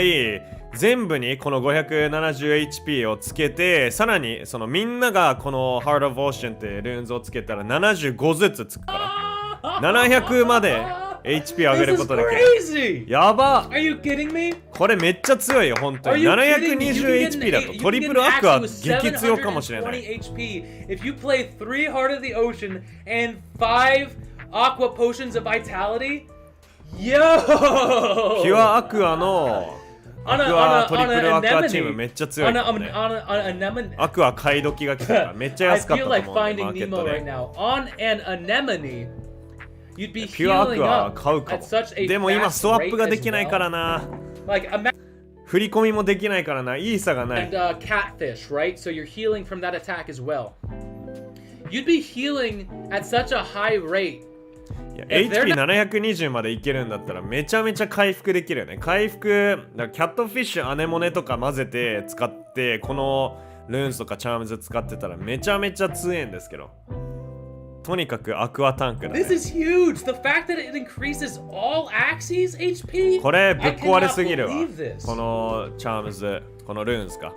全部にこの 570HP をつけて、さらにそのみんながこの Heart of Ocean ってルーンズをつけたら75ずつつくから700まで HP 上げることできる。やば。 Are you kidding me? これめっちゃ強いよ本当に。720HP だとトリプルアクア激強かもしれない。 If you play 3 Heart of the Ocean and 5 Aqua Potions of Vitality, yo! ピュアアクアのアクアトリプルアクアチームめっちゃ強いからね。アクア買い時が来たからめっちゃ安かったと思う、ね、マーケットで。ピュアアクア買うかも。でも今スワップができないからな。振り込みもできないからな。イーサがない。And catfish, right? So you're healing from that attack as well. You'd be healing at such a high rate. HP720 までいけるんだったらめちゃめちゃ回復できるよね。回復、キャットフィッシュ、アネモネとか混ぜて使って、このルーンズとかチャームズ使ってたらめちゃめちゃ強いんですけど。とにかくアクアタンクだね。This is huge. The fact that it increases all Axie's HP. これぶっ壊れすぎるわ。このチャームズ、このルーンズか。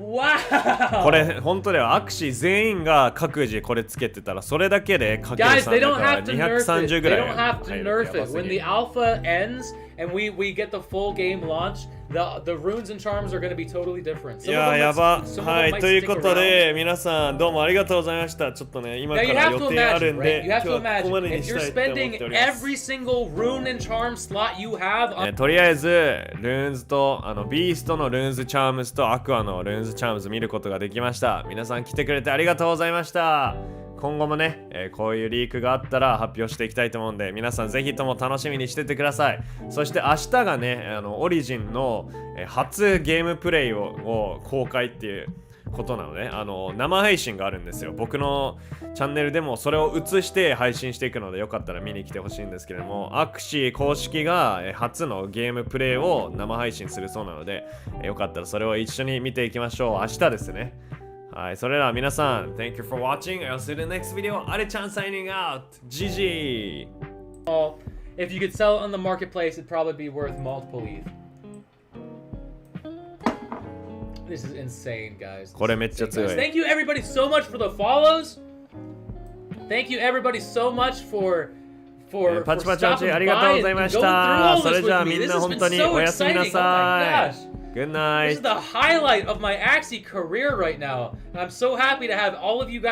Wow. これ本当だよ。アクシー全員が各自これつけてたらそれだけでかける3だから230ぐらい。They don't have to nerf it. When the alpha ends and we get the full game launch, the runes and charms are going to be totally different. いややば。はい、ということで皆さんどうもありがとうございました。ちょっとね今から予定あるんで今日はここまでにしたいと思っております。Every single rune and charm slot you have. とりあえずルーンズとビーストのルーンズチャームズとアクアのルーンズチャームズ見ることができました。皆さん来てくれてありがとうございました。今後もね、こういうリークがあったら発表していきたいと思うんで皆さんぜひとも楽しみにしててください。そして明日がねオリジンの初ゲームプレイを公開っていうことなので生配信があるんですよ。僕のチャンネルでもそれを映して配信していくのでよかったら見に来てほしいんですけれども、アクシー公式が初のゲームプレイを生配信するそうなのでよかったらそれを一緒に見ていきましょう。明日ですね。はい、それでは皆さん Thank you for watching. I'll see you in the next video. Aruchan signing out. GG. If you could sell it on the marketplace, it'd probably be worth multiple ETH. This is insane, guys. これめっちゃ強い。 Thank you everybody so much for the follows. Thank you everybody so much for パチパチパチありがとうございました。それじゃあみんな本当におやすみなさい。Good night. This is the highlight of my Axie career right now. And I'm so happy to have all of you guys